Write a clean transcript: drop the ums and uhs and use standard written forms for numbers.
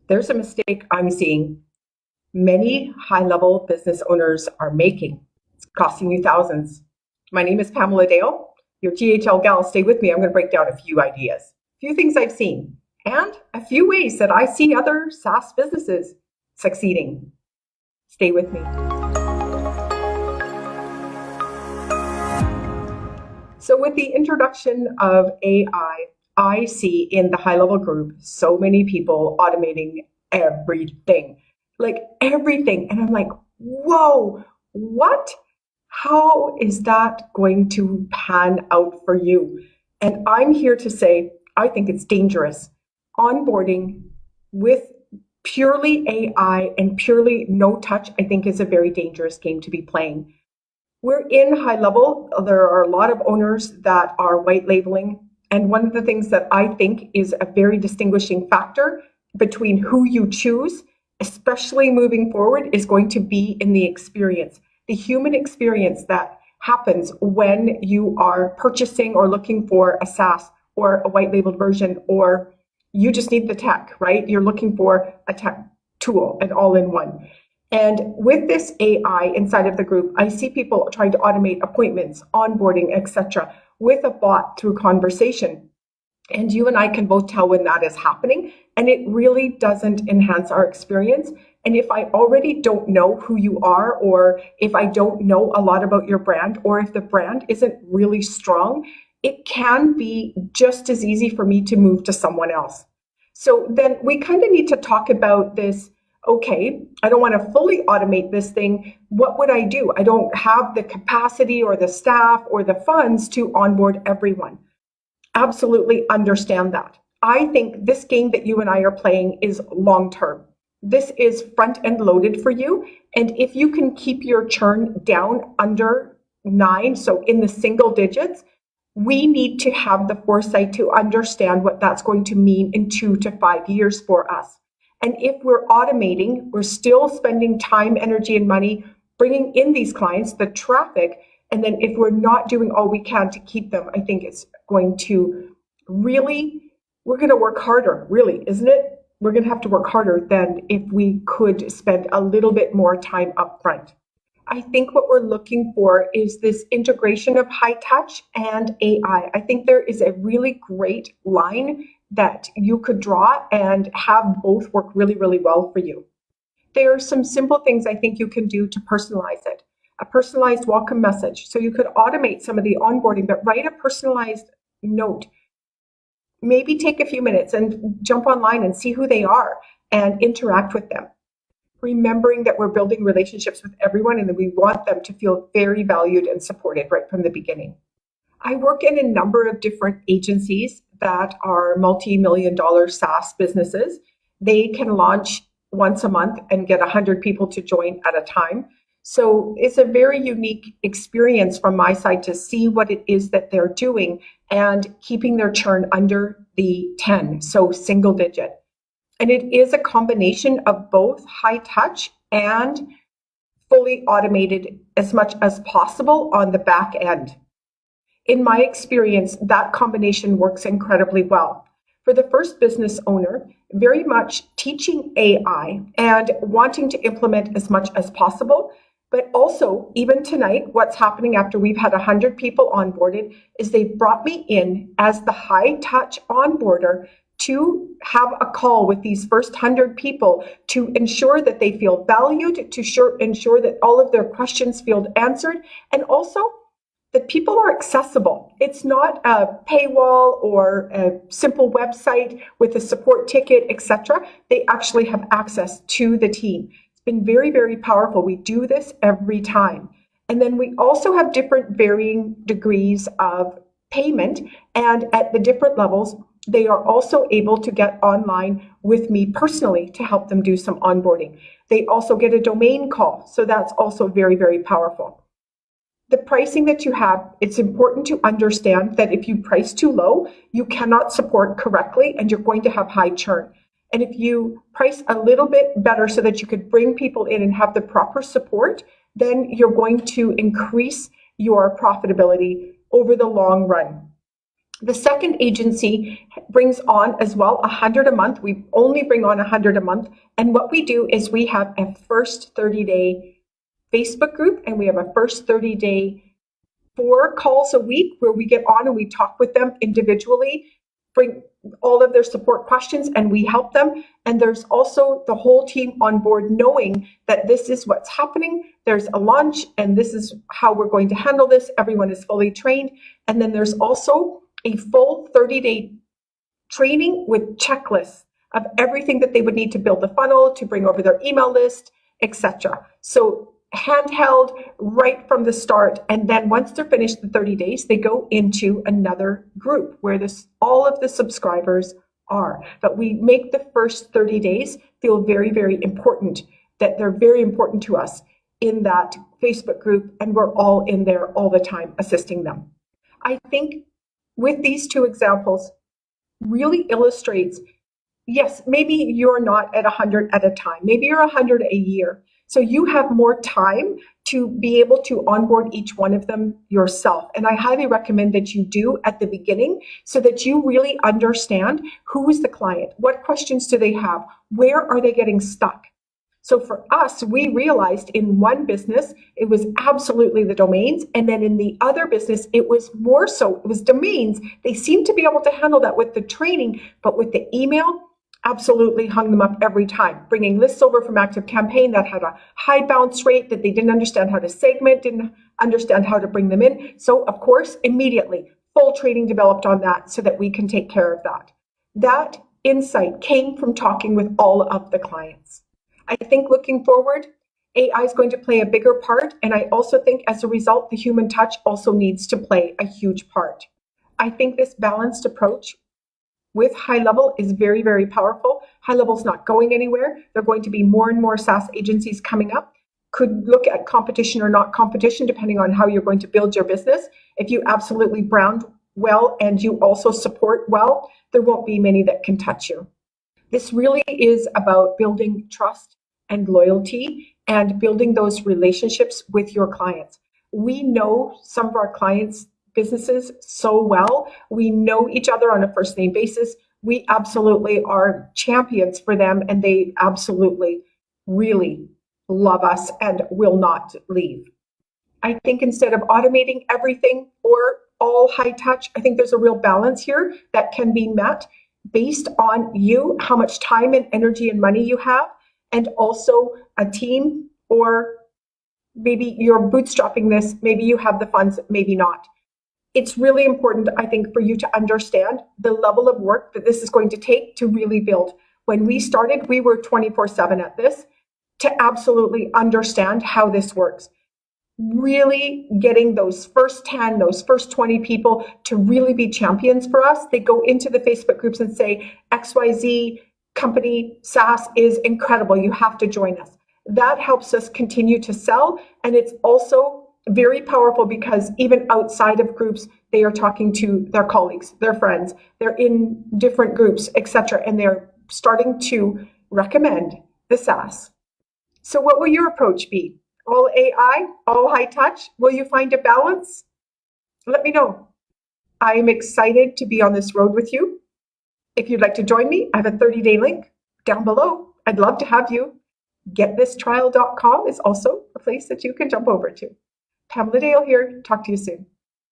There's a mistake I'm seeing many high-level business owners are making. It's costing you thousands. My name is Pamela Dale, your GHL gal. Stay with me. I'm going to break down a few ideas, a few things I've seen, and a few ways that I see other SaaS businesses succeeding. Stay with me. So with the introduction of AI, I see in the high-level group so many people automating everything, like everything. And I'm like, whoa, what? How is that going to pan out for you? And I'm here to say, I think it's dangerous. Onboarding with purely AI and purely no touch, I think is a very dangerous game to be playing. We're in high level. There are a lot of owners that are white labeling. And one of the things that I think is a very distinguishing factor between who you choose, especially moving forward, is going to be in the experience, the human experience that happens when you are purchasing or looking for a SaaS or a white labeled version, or you just need the tech, right? You're looking for a tech tool, an all-in-one. And with this AI inside of the group, I see people trying to automate appointments, onboarding, etc., with a bot through conversation. And you and I can both tell when that is happening, and it really doesn't enhance our experience. And if I already don't know who you are, or if I don't know a lot about your brand, or if the brand isn't really strong, it can be just as easy for me to move to someone else. So then we kind of need to talk about this. Okay, I don't want to fully automate this thing. What would I do? I don't have the capacity or the staff or the funds to onboard everyone. Absolutely understand that. I think this game that you and I are playing is long term. This is front end loaded for you. And if you can keep your churn down under 9, so in the single digits, we need to have the foresight to understand what that's going to mean in 2 to 5 years for us. And if we're automating, we're still spending time, energy, and money bringing in these clients, the traffic. And then if we're not doing all we can to keep them, I think it's going to really, we're going to work harder, really, isn't it? We're going to have to work harder than if we could spend a little bit more time up front. I think what we're looking for is this integration of high touch and AI. I think there is a really great line that you could draw and have both work really, really well for you. There are some simple things I think you can do to personalize it. A personalized welcome message. So you could automate some of the onboarding, but write a personalized note. Maybe take a few minutes and jump online and see who they are and interact with them. Remembering that we're building relationships with everyone and that we want them to feel very valued and supported right from the beginning. I work in a number of different agencies that are multi-million-dollar SaaS businesses. They can launch once a month and get 100 people to join at a time. So it's a very unique experience from my side to see what it is that they're doing and keeping their churn under the 10, so single digit. And it is a combination of both high touch and fully automated as much as possible on the back end. In my experience, that combination works incredibly well. For the first business owner, very much teaching AI and wanting to implement as much as possible, but also even tonight, what's happening after we've had 100 people onboarded is they brought me in as the high touch onboarder to have a call with these first 100 people to ensure that they feel valued, to ensure that all of their questions feel answered, and also that people are accessible. It's not a paywall or a simple website with a support ticket, etc. They actually have access to the team. It's been very, very powerful. We do this every time. And then we also have different varying degrees of payment, and at the different levels, they are also able to get online with me personally to help them do some onboarding. They also get a domain call, so that's also very, very powerful. The pricing that you have, it's important to understand that if you price too low, you cannot support correctly and you're going to have high churn. And if you price a little bit better so that you could bring people in and have the proper support, then you're going to increase your profitability over the long run. The second agency brings on as well 100 a month. We only bring on 100 a month. And what we do is we have a first 30-day Facebook group, and we have a first 30-day 4 calls a week where we get on and we talk with them individually, bring all of their support questions, and we help them. And there's also the whole team on board knowing that this is what's happening. There's a launch and this is how we're going to handle this. Everyone is fully trained. And then there's also a full 30-day training with checklists of everything that they would need to build the funnel, to bring over their email list, etc. So handheld right from the start. And then once they're finished the 30 days, they go into another group where all of the subscribers are. But we make the first 30 days feel very, very important, that they're very important to us in that Facebook group, and we're all in there all the time assisting them. I think with these 2 examples really illustrates, yes, maybe you're not at 100 at a time, maybe you're 100 a year. So you have more time to be able to onboard each one of them yourself. And I highly recommend that you do at the beginning so that you really understand who is the client, what questions do they have, where are they getting stuck. So for us, we realized in one business, it was absolutely the domains. And then in the other business, it was more so, it was domains. They seemed to be able to handle that with the training, but with the email, absolutely hung them up every time. Bringing lists over from ActiveCampaign that had a high bounce rate, that they didn't understand how to segment, didn't understand how to bring them in. So of course, immediately, full training developed on that so that we can take care of that. That insight came from talking with all of the clients. I think looking forward, AI is going to play a bigger part. And I also think as a result, the human touch also needs to play a huge part. I think this balanced approach with high level is very, very powerful. High level is not going anywhere. There are going to be more and more SaaS agencies coming up. Could look at competition or not competition, depending on how you're going to build your business. If you absolutely brand well and you also support well, there won't be many that can touch you. This really is about building trust and loyalty and building those relationships with your clients. We know some of our clients' businesses so well. We know each other on a first name basis. We absolutely are champions for them, and they absolutely really love us and will not leave. I think instead of automating everything or all high touch, I think there's a real balance here that can be met based on you, how much time and energy and money you have, and also a team, or maybe you're bootstrapping this, maybe you have the funds, maybe not. It's really important, I think, for you to understand the level of work that this is going to take to really build. When we started, we were 24/7 at this, to absolutely understand how this works. Really getting those first 10, those first 20 people to really be champions for us. They go into the Facebook groups and say, XYZ company SaaS is incredible. You have to join us. That helps us continue to sell. And it's also very powerful because even outside of groups, they are talking to their colleagues, their friends, they're in different groups, etc. And they're starting to recommend the SaaS. So what will your approach be? All AI, all high touch? Will you find a balance? Let me know. I am excited to be on this road with you. If you'd like to join me, I have a 30-day link down below. I'd love to have you. GetThisTrial.com is also a place that you can jump over to. Pamela Dale here. Talk to you soon.